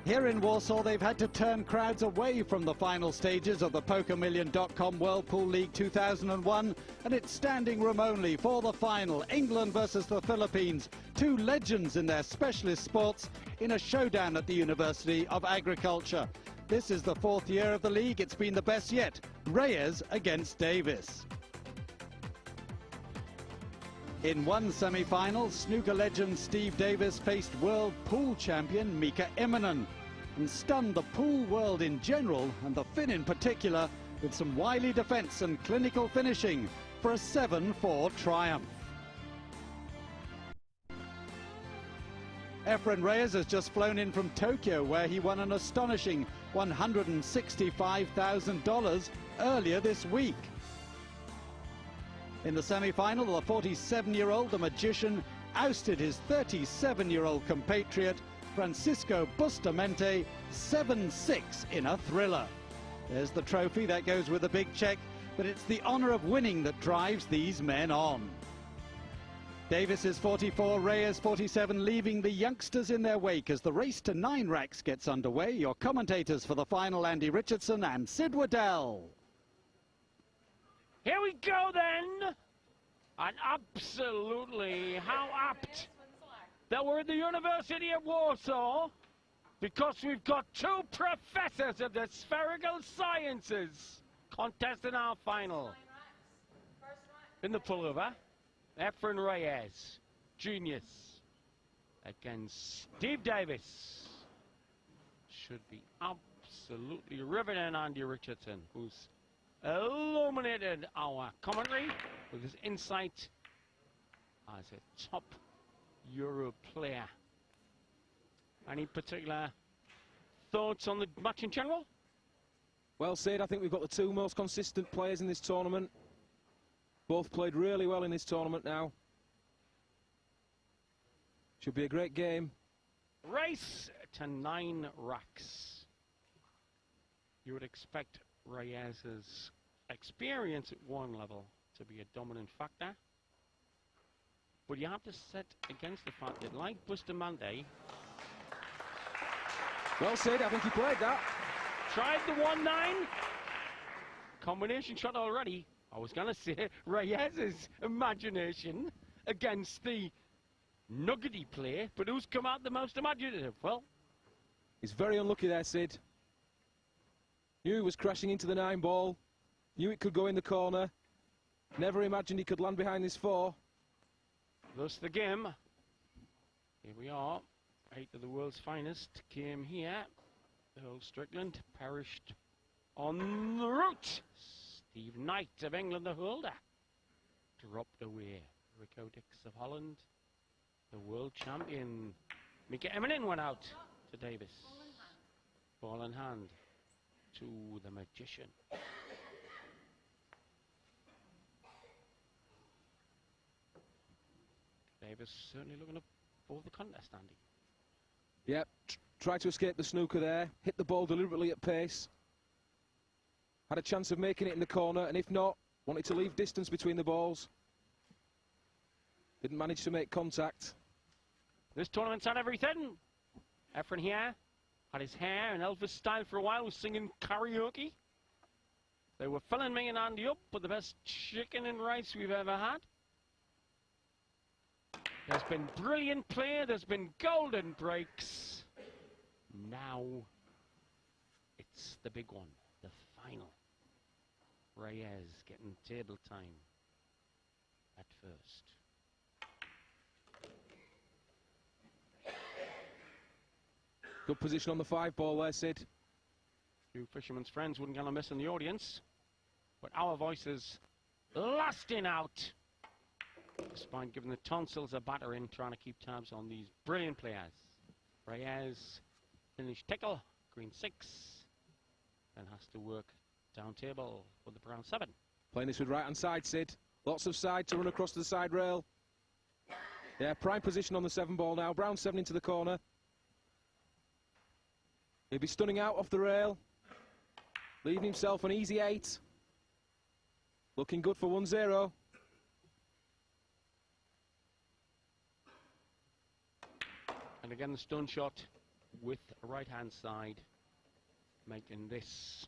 Here in Warsaw, they've had to turn crowds away from the final stages of the PokerMillion.com Whirlpool League 2001, and it's standing room only for the final. England versus the Philippines, two legends in their specialist sports in a showdown at the University of Agriculture. This is the fourth year of the league. It's been the best yet. Reyes against Davis. In one semi-final, snooker legend Steve Davis faced world pool champion Mika Immonen and stunned the pool world in general and the Finn in particular with some wily defence and clinical finishing for a 7-4 triumph. Efren Reyes has just flown in from Tokyo, where he won an astonishing $165,000 earlier this week. In the semi-final, the 47-year-old, the magician, ousted his 37-year-old compatriot, Francisco Bustamante, 7-6 in a thriller. There's the trophy, that goes with a big check, but it's the honour of winning that drives these men on. Davis is 44, Reyes 47, leaving the youngsters in their wake as the race to 9 racks gets underway. Your commentators for the final, Andy Richardson and Sid Waddell. Here we go then, and absolutely how apt that we're at the University of Warsaw, because we've got two professors of the spherical sciences contesting our final. In the pullover, Efren Reyes, genius, against Steve Davis. Should be absolutely riveting. Andy Richardson, who's illuminated our commentary with his insight as a top Euro player. Any particular thoughts on the match in general? Well, Sid, I think we've got the two most consistent players in this tournament. Both played really well in this tournament now. Should be a great game. Race to 9 racks. You would expect Reyes's experience at one level to be a dominant factor, but you have to set against the fact that, like Bustamante, well, Sid, I think he played that. Tried the 1-9 combination shot already. I was gonna say Reyes's imagination against the nuggety play, but who's come out the most imaginative? Well, he's very unlucky there, Sid. Knew he was crashing into the 9 ball, knew it could go in the corner, never imagined he could land behind this 4. Thus the game. Here we are, 8 of the world's finest came here. Earl Strickland perished en route. Steve Knight of England, the holder, dropped away. Rico Dix of Holland, the world champion. Mika Immonen went out to Davis. Ball in hand to the magician. Davis certainly looking up for the contest, Andy. Yep, tried to escape the snooker there, hit the ball deliberately at pace. Had a chance of making it in the corner, and if not, wanted to leave distance between the balls. Didn't manage to make contact. This tournament's had everything. Efren here had his hair in Elvis style for a while, was singing karaoke. They were filling me and Andy up with the best chicken and rice we've ever had. There's been brilliant play, there's been golden breaks. Now it's the big one, the final. Reyes getting table time at first. Good position on the 5 ball there, Sid. Few fishermen's friends wouldn't get a miss in the audience, but our voices lasting out, despite giving the tonsils a battering, trying to keep tabs on these brilliant players. Reyes finished tickle, green 6, then has to work down table with the brown 7. Playing this with right hand side, Sid. Lots of side to run across the side rail. Yeah, prime position on the 7 ball now. Brown 7 into the corner. He'll be stunning out off the rail, leaving himself an easy 8. Looking good for 1-0. And again, the stun shot with right hand side, making this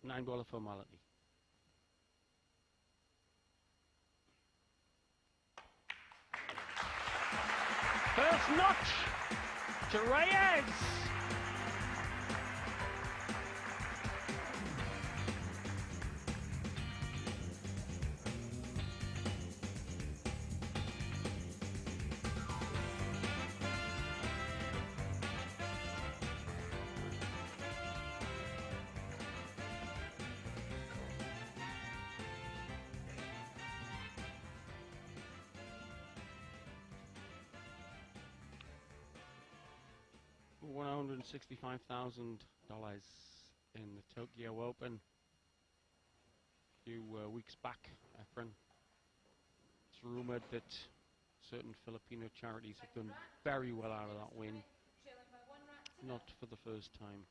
9-ball a formality. First notch to Reyes. $165,000 in the Tokyo Open a few weeks back, Efren. It's rumoured that certain Filipino charities have done very well out of that win. Not for the first time.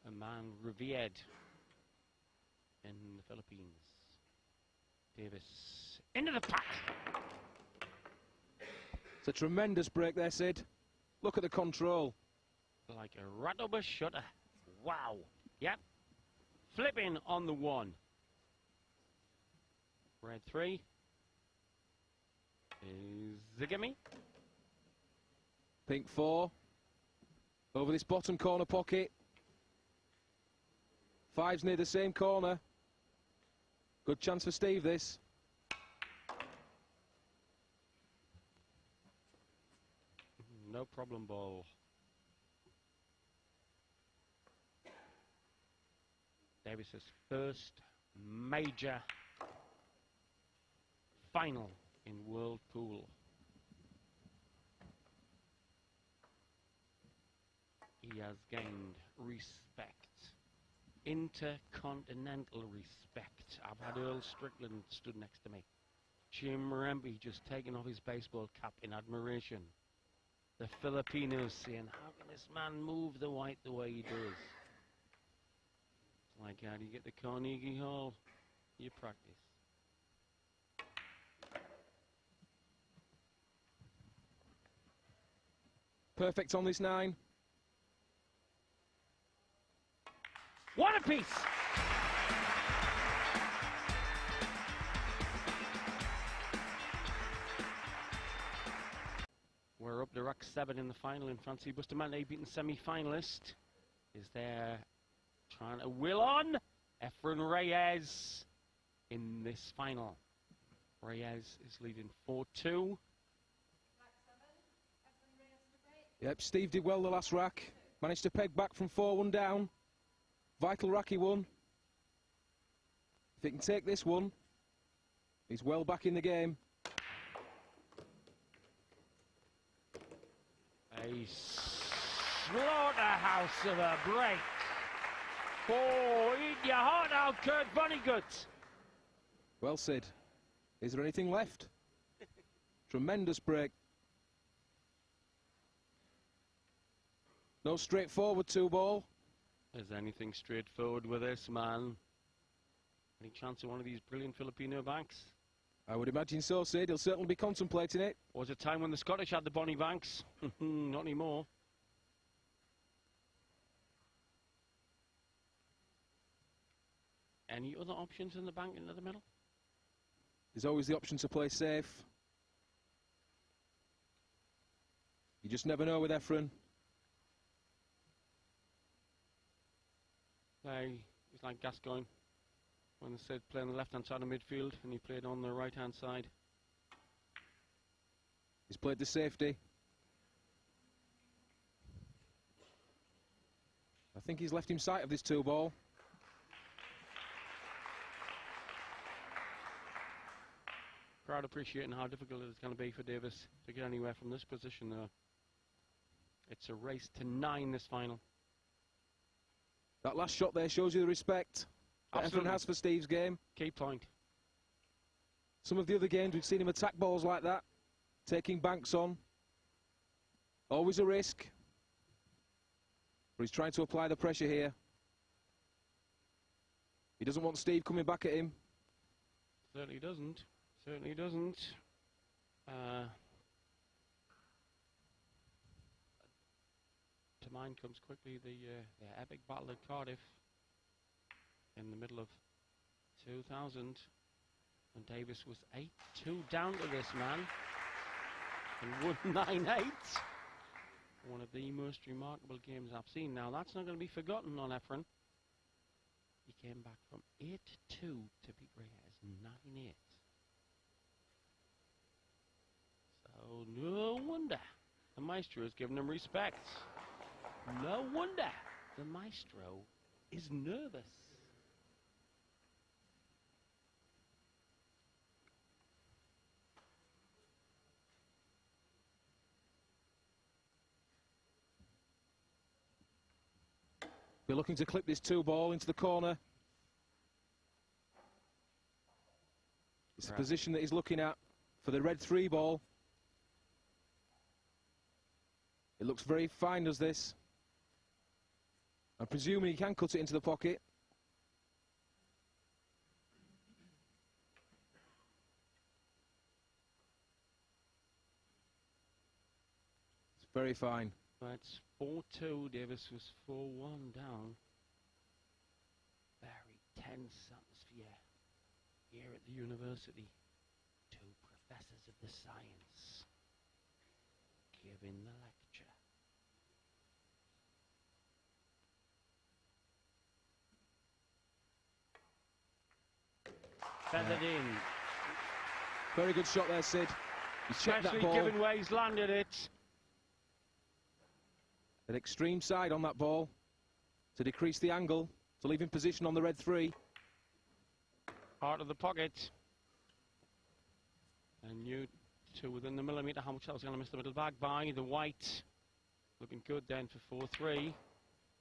A man revered in the Philippines. Davis into the pack. It's a tremendous break there, Sid. Look at the control. Like a rat up a shutter. Wow. Yep. Flipping on the one. Red 3. Is the gimme. Pink 4. Over this bottom corner pocket. 5's near the same corner. Good chance for Steve, this. No problem ball. Davis's first major final in World Pool. He has gained respect. Intercontinental respect. I've had Earl Strickland stood next to me. Jim Rempe just taking off his baseball cap in admiration. The Filipinos saying, how can this man move the white the way he does? It's like, how do you get to Carnegie Hall? You practice. Perfect on this 9. One apiece! We're up to rack 7 in the final, and Francis Bustamante, beaten semi-finalist, is there trying to will on Efren Reyes in this final. Reyes is leading 4-2. Yep, Steve did well the last rack. Managed to peg back from 4-1 down. Vital rack he won. If he can take this one, he's well back in the game. A slaughterhouse of a break. Oh, eat your heart out, Kurt Vonnegut. Well, Sid, is there anything left? Tremendous break. No straightforward 2-ball. Is anything straightforward with this, man? Any chance of one of these brilliant Filipino banks? I would imagine so, Sid. He'll certainly be contemplating it. Was a time when the Scottish had the Bonnie banks. Not anymore. Any other options in the bank into the middle? There's always the option to play safe. You just never know with Efren. It's like Gascoigne when they said play on the left-hand side of midfield and he played on the right-hand side. He's played the safety. I think he's left him sight of this 2-ball. Crowd appreciating how difficult it's going to be for Davis to get anywhere from this position, though. It's a race to 9 this final. That last shot there shows you the respect that Efren has for Steve's game. Key point. Some of the other games we've seen him attack balls like that, taking banks on. Always a risk. But he's trying to apply the pressure here. He doesn't want Steve coming back at him. Certainly doesn't. Certainly doesn't. line comes quickly. The epic battle at Cardiff in the middle of 2000. And Davis was 8-2 down to this man and won 9-8. One of the most remarkable games I've seen. Now that's not going to be forgotten on Efren. He came back from 8-2 to beat Reyes 9-8. So no wonder the maestro has given him respect. No wonder the maestro is nervous. We're looking to clip this 2-ball into the corner. It's the position that he's looking at for the red 3-ball. It looks very fine, does this? I'm presuming he can cut it into the pocket. It's very fine. That's 4-2. Davis was 4-1 down. Very tense atmosphere here at the university. Two professors of the science giving the lecture. Feathered in. Very good shot there, Sid. He's checked that ball. Given where he's landed it. An extreme side on that ball to decrease the angle, to leave him position on the red 3. Part of the pocket. And you two within the millimetre how much that was going to miss the middle bag by the white. Looking good then for 4-3.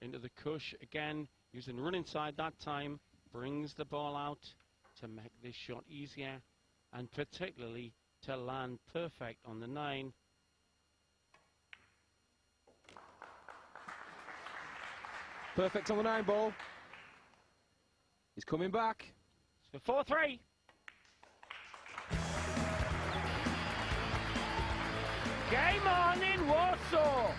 Into the cush again, using run inside that time. Brings the ball out to make this shot easier. And particularly to land perfect on the 9. Perfect on the 9-ball. He's coming back. So 4-3. Game on in Warsaw.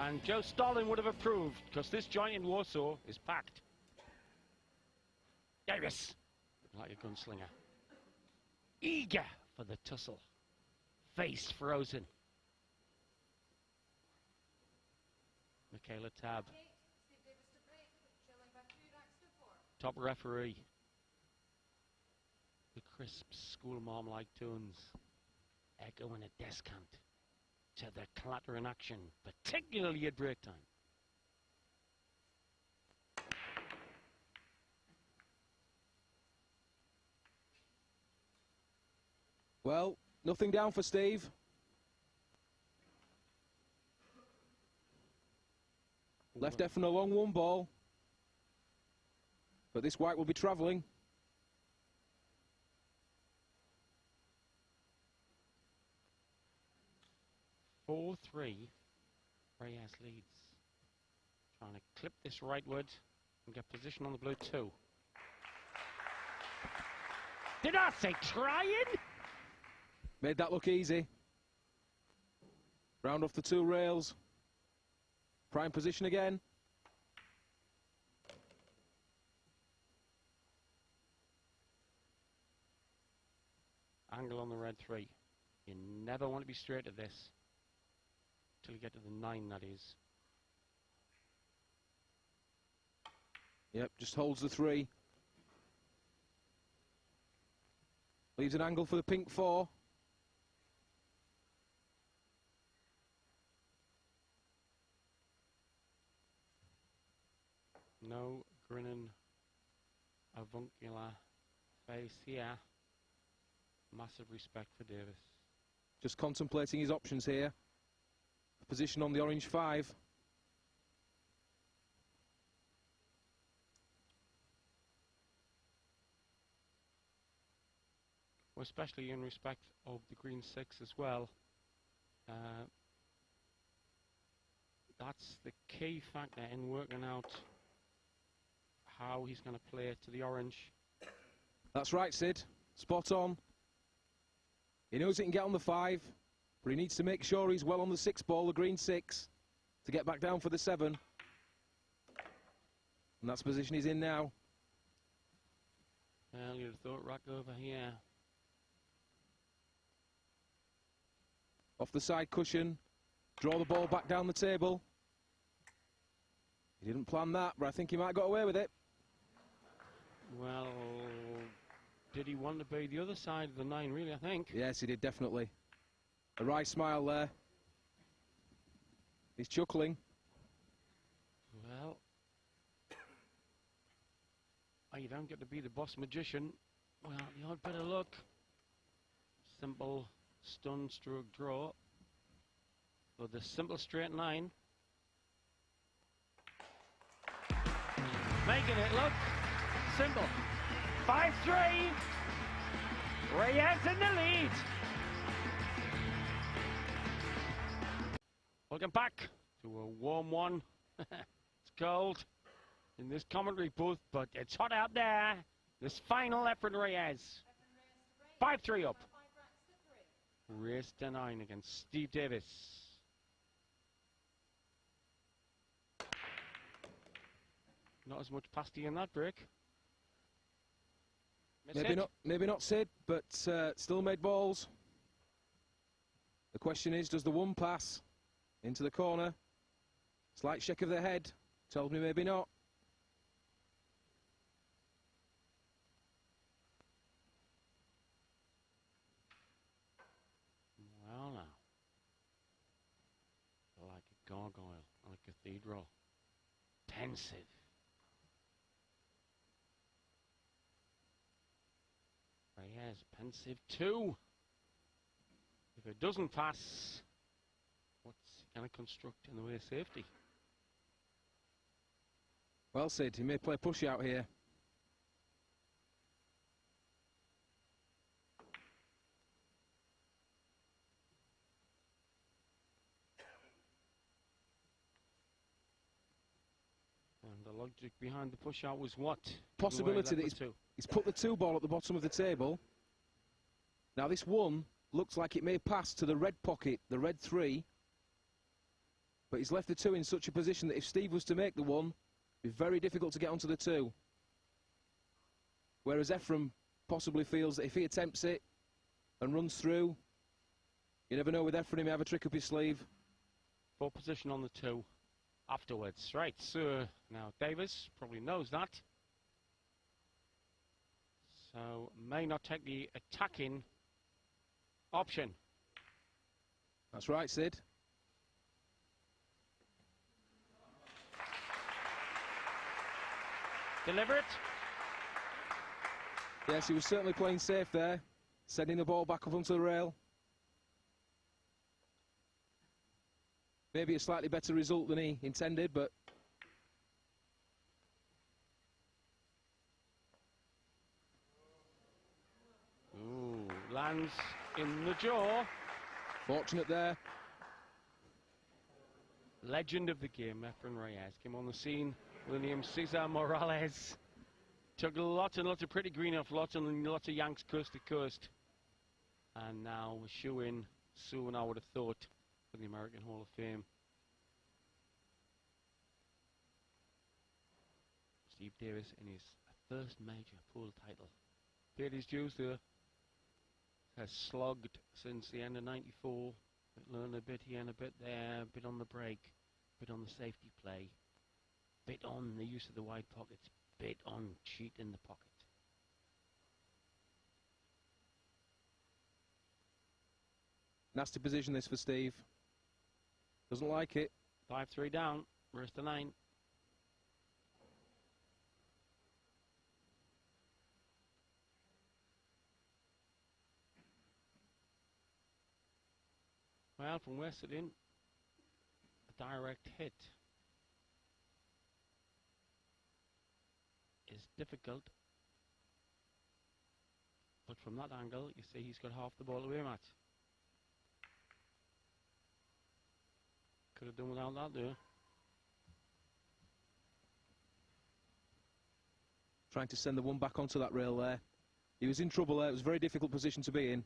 And Joe Stalin would have approved, because this joint in Warsaw is packed. Davis, like a gunslinger. Eager for the tussle. Face frozen. Michaela Tab. Top referee. The crisp school mom-like tunes. Echoing a descant to the clatter in action, particularly at break time. Well, nothing down for Steve. Left Efren a long 1-ball. But this white will be travelling. Four, 3. Reyes leads. Trying to clip this rightward and get position on the blue 2. Did I say trying? Made that look easy. Round off the 2 rails. Prime position again. Angle on the red 3. You never want to be straight at this. Till you get to the 9, that is. Yep, just holds the 3. Leaves an angle for the pink 4. No grinning avuncular face here. Massive respect for Davis. Just contemplating his options here. Position on the orange 5. especially in respect of the green 6 as well. That's the key factor in working out how he's going to play it to the orange. That's right, Sid. Spot on. He knows he can get on the 5, but he needs to make sure he's well on the 6 ball, the green 6, to get back down for the 7. And that's the position he's in now. Well, you'd have thought rack over here. Off the side cushion. Draw the ball back down the table. He didn't plan that, but I think he might have got away with it. Well, did he want to be the other side of the 9, really, I think? Yes, he did, definitely. A wry smile there. He's chuckling. Well, you don't get to be the boss magician. Well, the odd bit of luck. Simple stun stroke draw. With the simple straight 9. Making it look simple. 5-3. Reyes in the lead. Welcome back to a warm one. It's cold in this commentary booth, but it's hot out there. This final Efren Reyes. 5-3 up. Race to 9 against Steve Davis. Not as much pasty in that break. Maybe not Sid, but still made balls. The question is, does the 1 pass into the corner? Slight shake of the head tells me maybe not. Well now, like a gargoyle on a cathedral. Pensive. Reyes, pensive 2. If it doesn't pass, what's he going to construct in the way of safety? Well, Sid, he may play push out here. And the logic behind the push out was what? Possibility that he's put the 2 ball at the bottom of the table. Now this 1 looks like it may pass to the red pocket, the red 3. But he's left the 2 in such a position that if Steve was to make the 1, it'd be very difficult to get onto the 2. Whereas Efren possibly feels that if he attempts it and runs through, you never know with Efren, he may have a trick up his sleeve. Poor position on the 2 afterwards. Right, so now Davis probably knows that. So may not take the attacking option. That's right, Sid. Deliberate. Yes, he was certainly playing safe there, sending the ball back up onto the rail. Maybe a slightly better result than he intended, but... Ooh, lands in the jaw. Fortunate there. Legend of the game, Efren Reyes, came on the scene with the name Cesar Morales. Took lots and lots of pretty green off, lots and lots of yanks coast to coast. And now we're shoe-in soon, I would have thought, for the American Hall of Fame. Steve Davis in his first major pool title. Paid his dues there. Has slogged since the end of '94. Learned a bit here and a bit there, a bit on the break, a bit on the safety play, bit on the use of the wide pockets, bit on cheat in the pocket. Nasty position this for Steve. Doesn't like it. 5-3 down, rest of 9. Well, from Western, a direct hit is difficult, but from from that angle, you see he's got half the ball to aim at. Could have done without that there. Trying to send the one back onto that rail there. He was in trouble there. It was a very difficult position to be in.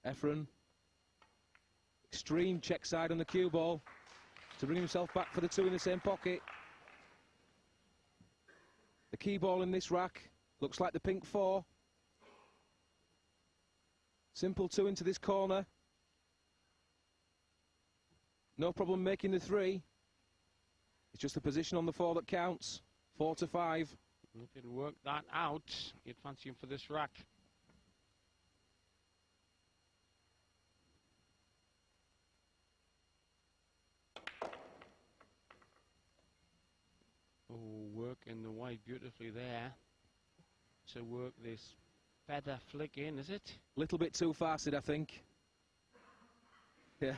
Efren. Extreme check side on the cue ball to bring himself back for the two in the same pocket. The key ball in this rack looks like the pink 4. Simple 2 into this corner. No problem making the 3. It's just the position on the 4 that counts. 4 to 5. If he didn't work that out, you'd fancy him for this rack. Oh, working the white beautifully there to work this feather flick in, is it? Little bit too far, Sid, I think. Yeah.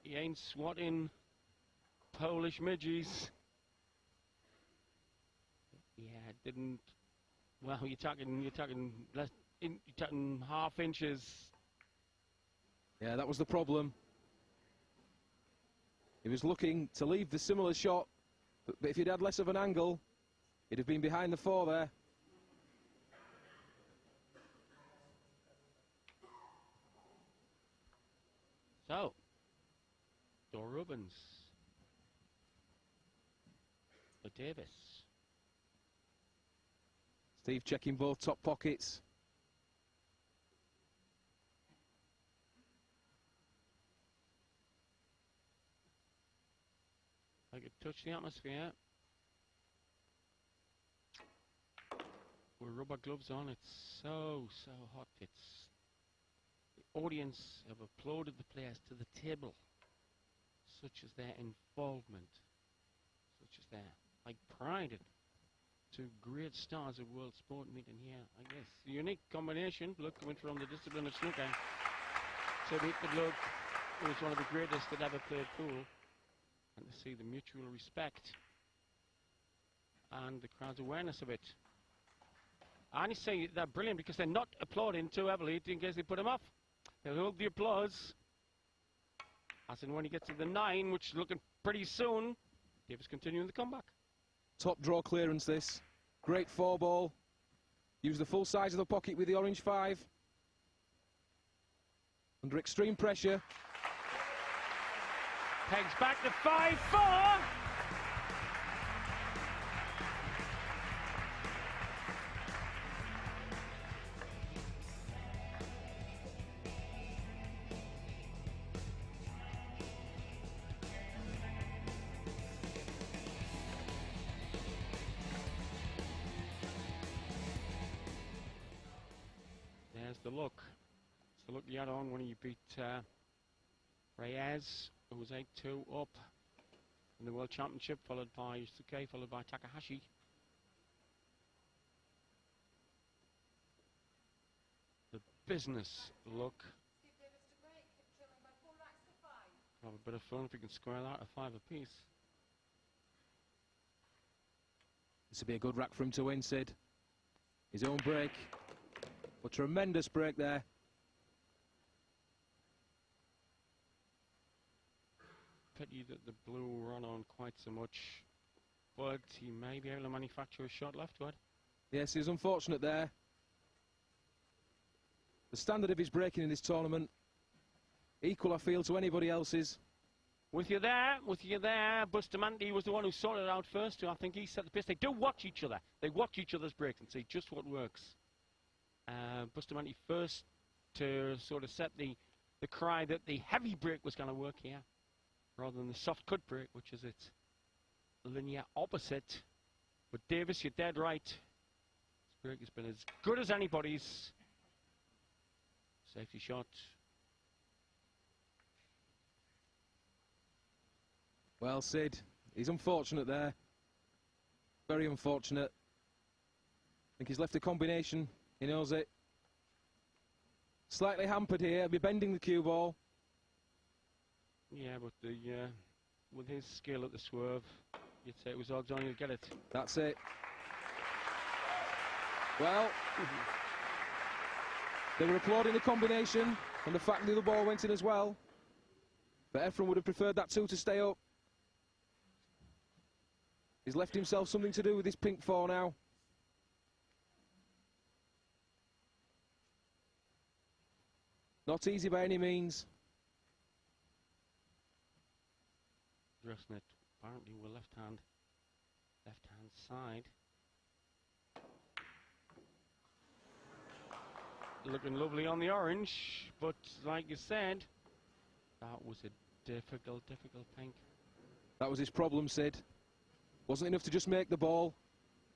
He ain't swatting Polish midges. Yeah, didn't. Well, you're talking less. You're talking half inches. Yeah, that was the problem. He was looking to leave the similar shot, but if he'd had less of an angle, he'd have been behind the 4 there. So, Dor Rubens for Davis. Steve checking both top pockets. I could touch the atmosphere. With rubber gloves on, it's so hot. It's the audience have applauded the players to the table. Such as their involvement, such as their pride in two great stars of world sport meeting here. I guess a unique combination. Look, coming from the discipline of snooker. So meet the bloke who was one of the greatest that ever played pool, and to see the mutual respect and the crowd's awareness of it. I only say they're brilliant because they're not applauding too heavily in case they put them off. They'll hold the applause. As in when he gets to the 9, which is looking pretty soon, Davis continuing the comeback. Top draw clearance this. Great 4 ball. Use the full size of the pocket with the orange 5. Under extreme pressure. Pegs back to 5-4. There's the look. It's the look you had on when you beat Reyes, who was 8-2 up in the World Championship, followed by Yusuke, followed by Takahashi. The business look. Have a bit of fun if we can square that at 5 apiece. This would be a good rack for him to win, Sid. His own break. A tremendous break there. Pity that the blue run on quite so much, but he may be able to manufacture a shot leftward. Yes, he was unfortunate there. The standard of his breaking in this tournament, equal I feel to anybody else's. With you there. Bustamante was the one who sorted it out first. I think he set the pace. They do watch each other. They watch each other's breaks and see just what works. Bustamante first to sort of set the cry that the heavy break was going to work here, rather than the soft cut break, which is its linear opposite. But Davis, you're dead right. This break has been as good as anybody's. Safety shot. Well, Sid, he's unfortunate there. Very unfortunate. I think he's left a combination. He knows it. Slightly hampered here. He'll be bending the cue ball. Yeah, but with his skill at the swerve, you'd say it was odds on you'd get it. That's it. Well, they were applauding the combination and the fact that the other ball went in as well. But Efren would have preferred that 2 to stay up. He's left himself something to do with his pink 4 now. Not easy by any means. Dressing it apparently with left hand side. Looking lovely on the orange, but like you said, that was a difficult pink. That was his problem, Sid. Wasn't enough to just make the ball.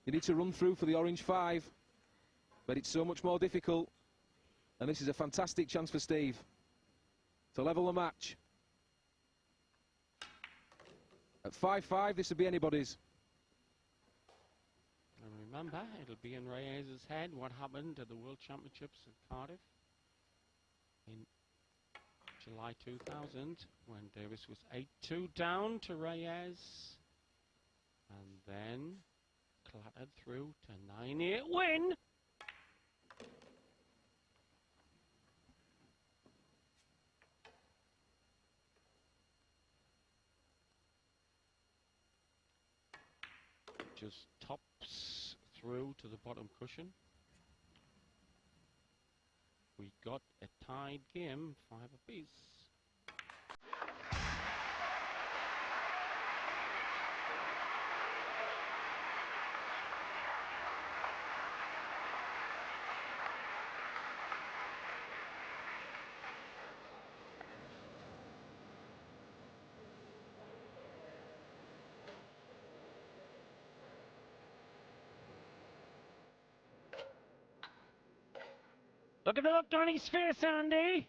You need to run through for the orange 5. But it's so much more difficult. And this is a fantastic chance for Steve to level the match. At 5-5, this would be anybody's. And remember, it'll be in Reyes' head what happened at the World Championships in Cardiff in July 2000, when Davis was 8-2 down to Reyes, and then clattered through to 9-8 win. Just tops through to the bottom cushion. We got a tied game, 5 apiece. Look at the look on his face, Andy.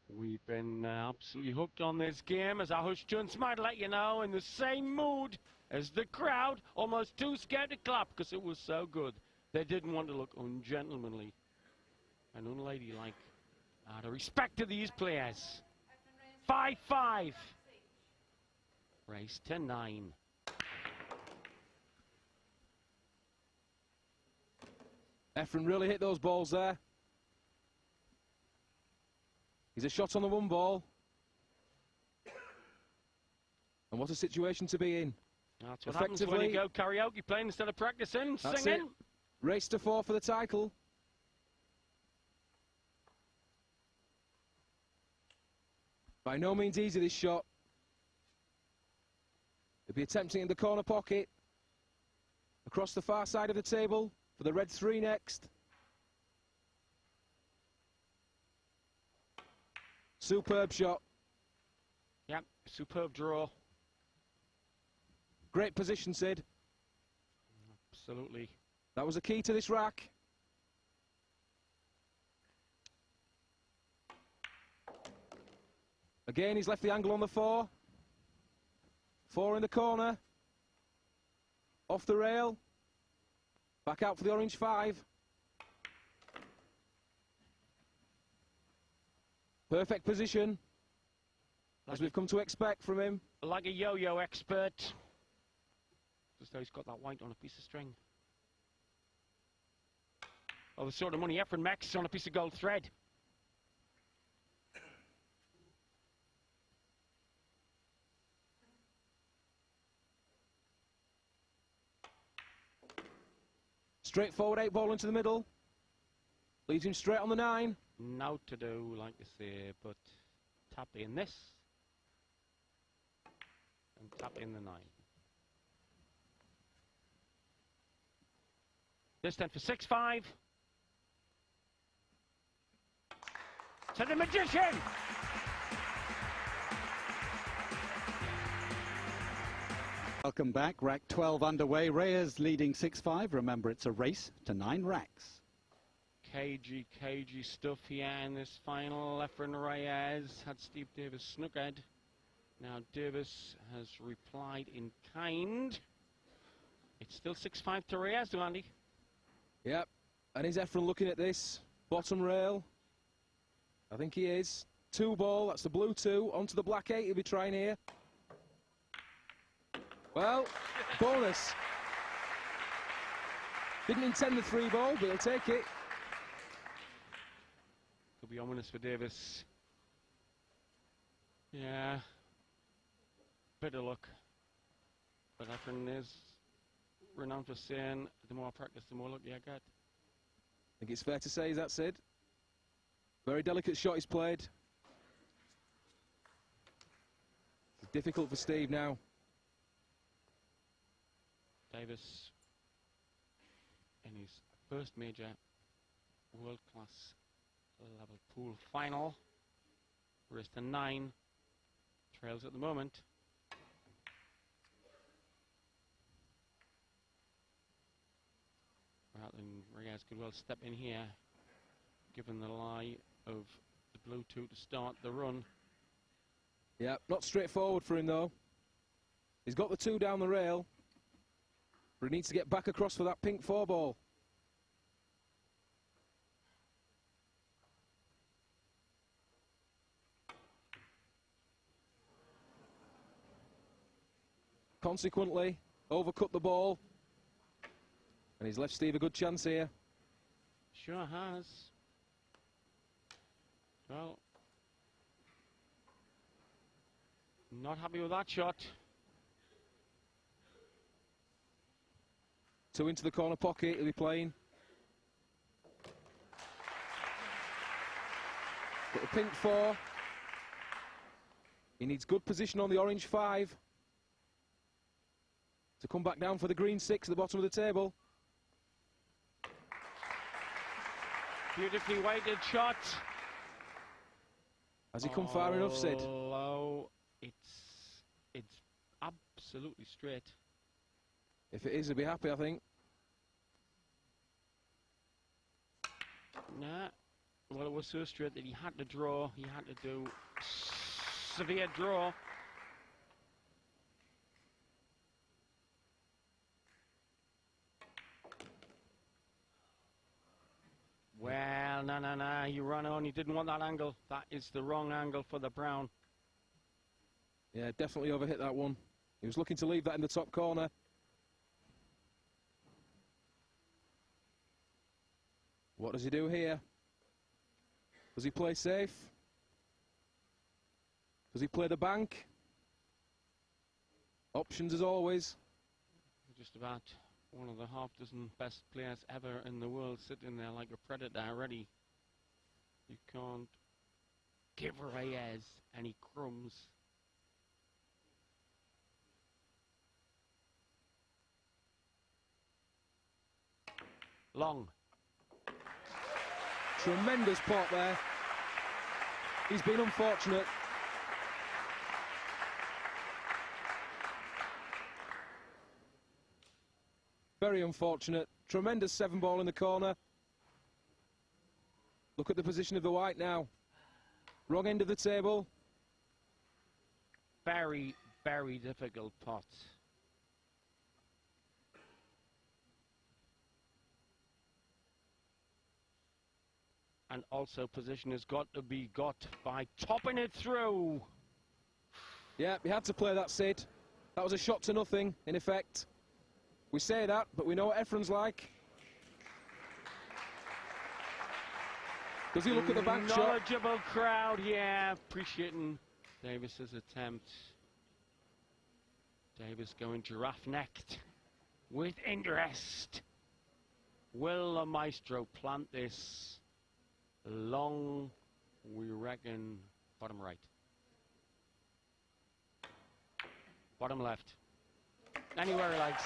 We've been absolutely hooked on this game, as our Hush Junts might let you know, in the same mood as the crowd, almost too scared to clap because it was so good. They didn't want to look ungentlemanly and unladylike. Out of respect to these players. 5-5. Race to 9. Efren really hit those balls there. He's a shot on the 1 ball. And what a situation to be in. That's what happens when you go karaoke playing instead of practicing, singing. It. Race to 4 for the title. By no means easy, this shot. He'll be attempting in the corner pocket. Across the far side of the table for the red 3 next. Superb shot. Yep, superb draw. Great position, Sid. Absolutely. That was a key to this rack. Again, he's left the angle on the 4. 4 in the corner. Off the rail. Back out for the orange 5. Perfect position, as we've come to expect from him. Like a yo-yo expert. Just though he's got that white on a piece of string. Oh, the sort of money Efren makes on a piece of gold thread. Straightforward 8 ball into the middle. Leaves him straight on the 9. Now to do, like I say, but tap in this. And tap in the 9. This then for 6-5. To the magician! Welcome back. Rack 12 underway. Reyes leading 6-5. Remember, it's a race to 9 racks. Cagey stuff here in this final. Efren Reyes had Steve Davis snookered. Now Davis has replied in kind. It's still 6-5 to Reyes, though, Andy. Yep, and is Efren looking at this? Bottom rail. I think he is. 2 ball, that's the blue 2. Onto the black 8 he'll be trying here. Well, bonus. Didn't intend the 3 ball, but he'll take it. Could be ominous for Davis. Yeah. Bit of luck. But Efren is renowned for saying, the more I practice, the more luck you get. I think it's fair to say, that's it. Very delicate shot he's played. It's difficult for Steve now. Davis in his first major world-class level pool final. Race to 9. Trails at the moment. Efren Reyes could well step in here, given the lie of the blue 2 to start the run. Yeah, not straightforward for him though. He's got the 2 down the rail, but he needs to get back across for that pink 4 ball. Consequently, overcut the ball, and he's left Steve a good chance here. Sure has. Well, not happy with that shot. 2 into the corner pocket, he'll be playing. Got the pink 4. He needs good position on the orange 5 to come back down for the green 6 at the bottom of the table. Beautifully weighted shot. Has he come far enough, Sid? Low. It's absolutely straight. If it is, he'll be happy, I think. Nah. Well, it was so straight that he had to draw. He had to do severe draw. Well, no, you run on, you didn't want that angle. That is the wrong angle for the brown. Yeah, definitely overhit that one. He was looking to leave that in the top corner. What does he do here? Does he play safe? Does he play the bank? Options as always. Just about one of the half-dozen best players ever in the world sitting there like a predator ready. You can't give Reyes any crumbs. Long. Tremendous pot there. He's been unfortunate. Very unfortunate. Tremendous 7 ball in the corner. Look at the position of the white now. Wrong end of the table. Very, very difficult pot. And also position has got to be got by topping it through. Yeah, he had to play that, Sid. That was a shot to nothing, in effect. We say that, but we know what Efren's like. Does he look at the bank shot? Knowledgeable crowd, yeah, appreciating Davis's attempt. Davis going giraffe-necked with interest. Will the maestro plant this long, we reckon, bottom right? Bottom left. Anywhere he likes.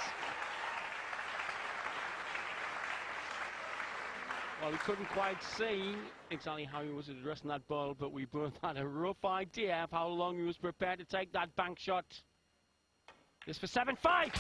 Well, we couldn't quite see exactly how he was addressing that ball, but we both had a rough idea of how long he was prepared to take that bank shot. This for 7-5.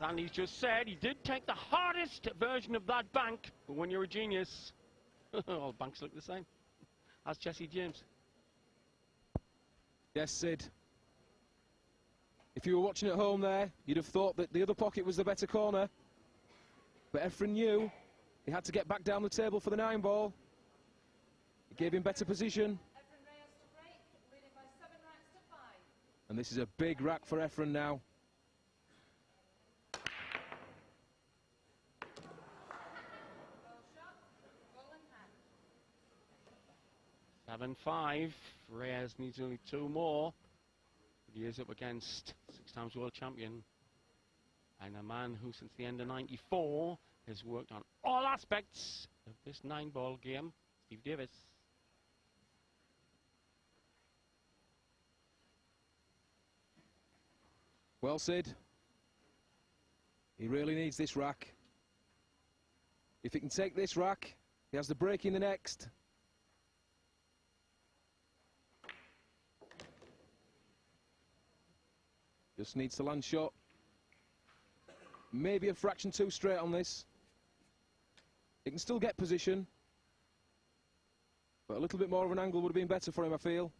And he's just said he did take the hardest version of that bank, but when you're a genius, all banks look the same. as Jesse James. Yes, Sid. If you were watching at home there, you'd have thought that the other pocket was the better corner. But Efren knew he had to get back down the table for the 9-ball. It gave him better position. Efren Reyes to break, leading by 7 racks to 5. And this is a big rack for Efren now. Ball shot, ball in hand. 7-5. Reyes needs only 2 more. He is up against 6-time world champion and a man who, since the end of '94, has worked on all aspects of this 9-ball game, Steve Davis. Well, Sid, he really needs this rack. If he can take this rack, he has the break in the next. Just needs to land shot. Maybe a fraction too straight on this. He can still get position, but a little bit more of an angle would have been better for him, I feel.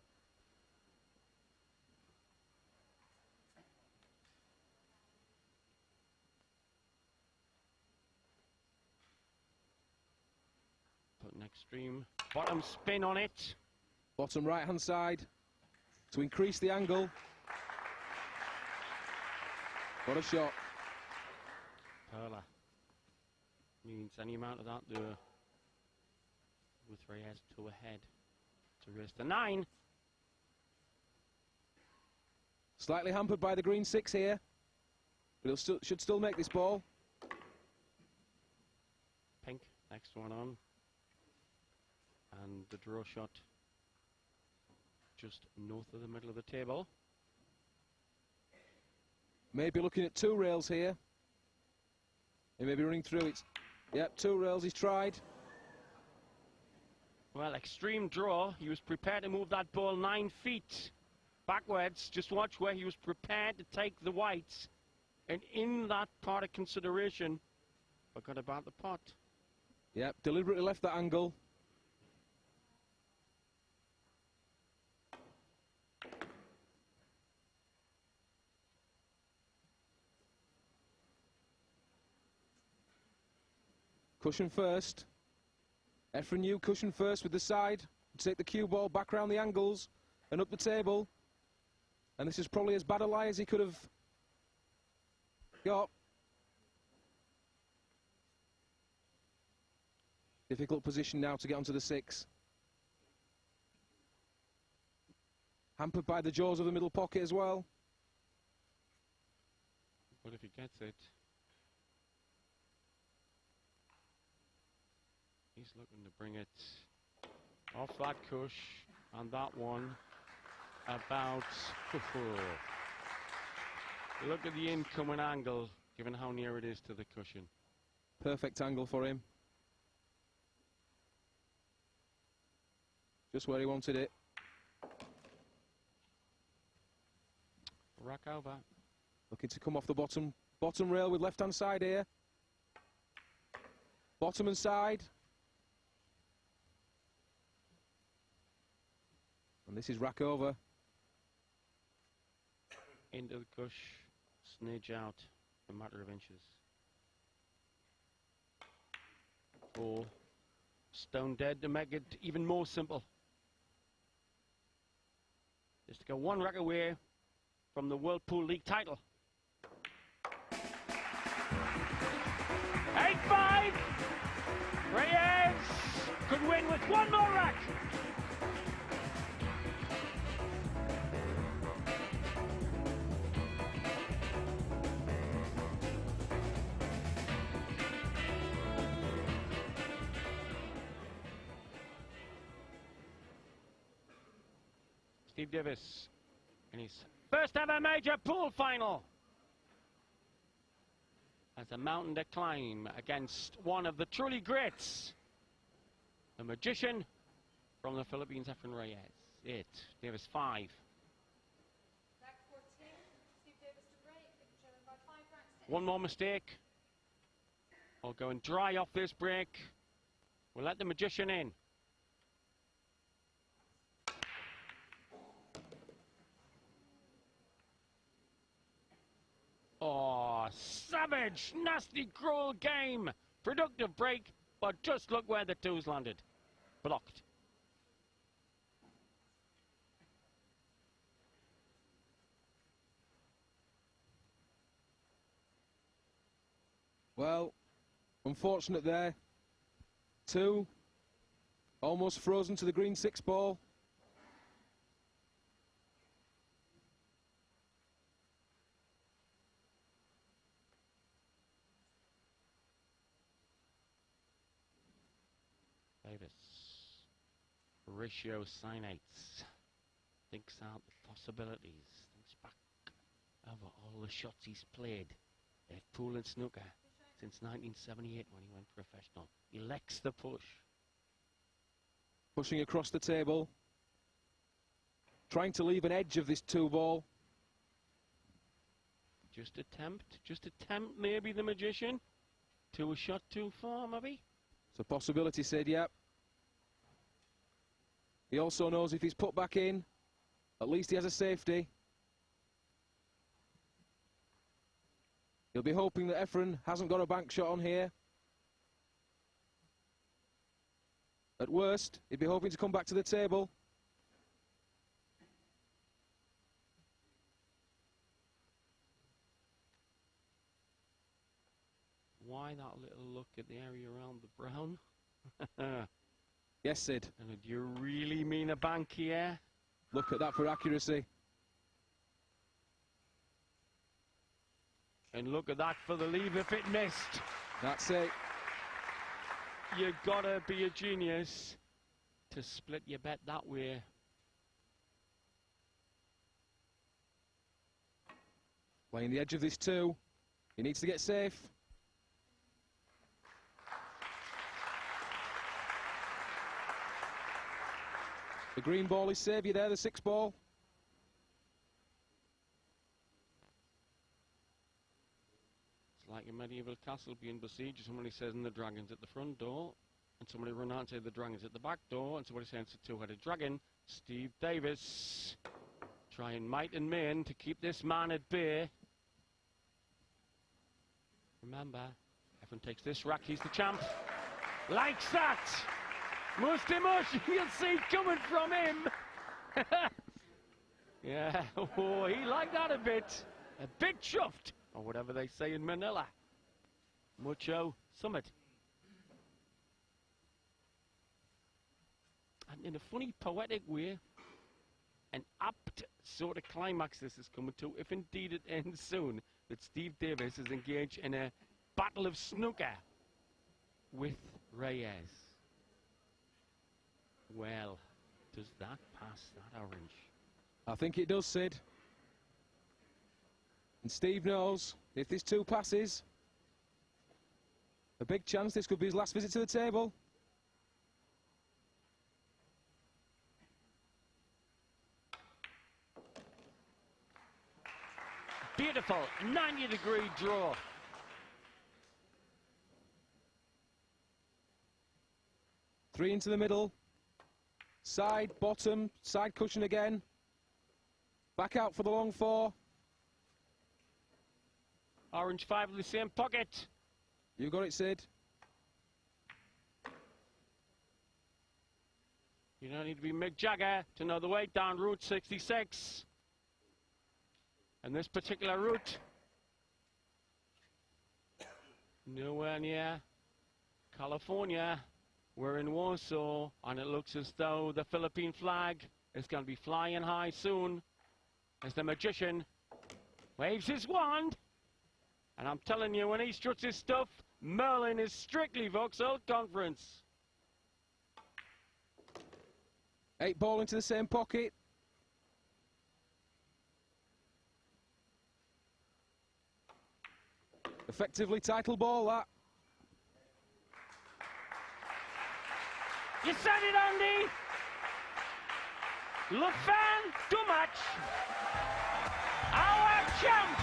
Put an extreme bottom spin on it. Bottom right-hand side to increase the angle. What a shot. Perla means any amount of that there with Reyes 2 ahead to race to 9. Slightly hampered by the green 6 here, but he should still make this ball. Pink, next one on. And the draw shot just north of the middle of the table. Maybe looking at 2 rails here. He may be running through it. Yep, 2 rails he's tried. Well, extreme draw. He was prepared to move that ball 9 feet backwards. Just watch where he was prepared to take the whites. And in that part of consideration, forgot about the pot. Yep, deliberately left that angle. Cushion first. Efren knew cushion first with the side. Take the cue ball back round the angles and up the table. And this is probably as bad a lie as he could have got. Difficult position now to get onto the 6. Hampered by the jaws of the middle pocket as well. But if he gets it, he's looking to bring it off that cush, and that one about... Look at the incoming angle, given how near it is to the cushion. Perfect angle for him. Just where he wanted it. Rack over. Looking to come off the bottom rail with left-hand side here. Bottom and side. And this is rack over. Into the cush, snidge out a matter of inches. 4. Stone dead to make it even more simple. Just to go 1 rack away from the World Pool League title. 8-5! Reyes could win with 1 more rack. Steve Davis in his first ever major pool final as a mountain to climb against one of the truly greats, the magician from the Philippines, Efren Reyes. 8, Davis 5. Rack 14, Steve Davis to break, trailing by 5 racks to 1 more mistake. We'll go and dry off this break. We'll let the magician in. savage, nasty, cruel game. Productive break, but just look where the twos landed. Blocked. Well, unfortunate there. 2. Almost frozen to the green 6 ball. Davis. Ratio sinates. Thinks out the possibilities. Thinks back over all the shots he's played at pool and snooker since 1978 when he went professional. He elects the push. Pushing across the table. Trying to leave an edge of this 2 ball. Just attempt maybe the magician. To a shot too far maybe. It's a possibility, Sid, yep. He also knows if he's put back in, at least he has a safety. He'll be hoping that Efren hasn't got a bank shot on here. At worst, he'd be hoping to come back to the table. Why that little look at the area around the brown? Yes, Sid. And do you really mean a bank here? Look at that for accuracy. And look at that for the leave if it missed. That's it. You gotta be a genius to split your bet that way. Playing the edge of this 2. He needs to get safe. The green ball is saviour there, the 6 ball. It's like a medieval castle being besieged. Somebody says, and the dragon's at the front door. And somebody run out and say the dragon's at the back door. And somebody says it's a 2-headed dragon. Steve Davis trying might and main to keep this man at bay. Remember, Efren takes this rack, he's the champ. Likes that! Most emotion you'll see coming from him. Yeah, oh, he liked that a bit. A bit chuffed, or whatever they say in Manila. Mucho summit. And in a funny, poetic way, an apt sort of climax this is coming to, if indeed it ends soon, that Steve Davis is engaged in a battle of snooker with Reyes. Well, does that pass that orange? I think it does, Sid. And Steve knows if this 2 passes, a big chance this could be his last visit to the table. Beautiful 90-degree draw. Three into the middle. Side, bottom, side cushion again. Back out for the long 4. Orange 5 in the same pocket. You got it, Sid. You don't need to be Mick Jagger to know the way down Route 66. And this particular route, nowhere near California. We're in Warsaw, and it looks as though the Philippine flag is going to be flying high soon as the magician waves his wand. And I'm telling you, when he struts his stuff, Merlin is strictly Vauxhall Conference. 8 ball into the same pocket. Effectively title ball, that. You said it, Andy. Le fan du match. Our champ,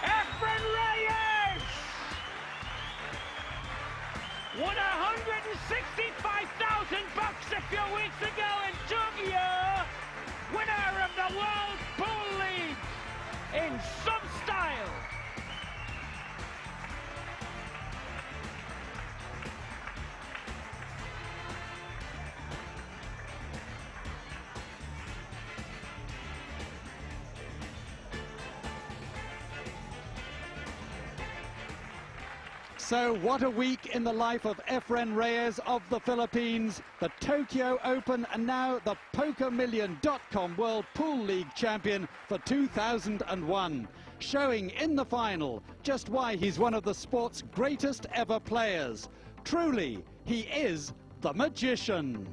Efren Reyes, won $165,000 a few weeks ago in Tokyo. Winner of the World Pool League in some style. So what a week in the life of Efren Reyes of the Philippines, the Tokyo Open and now the PokerMillion.com World Pool League champion for 2001. Showing in the final just why he's one of the sport's greatest ever players. Truly, he is the magician.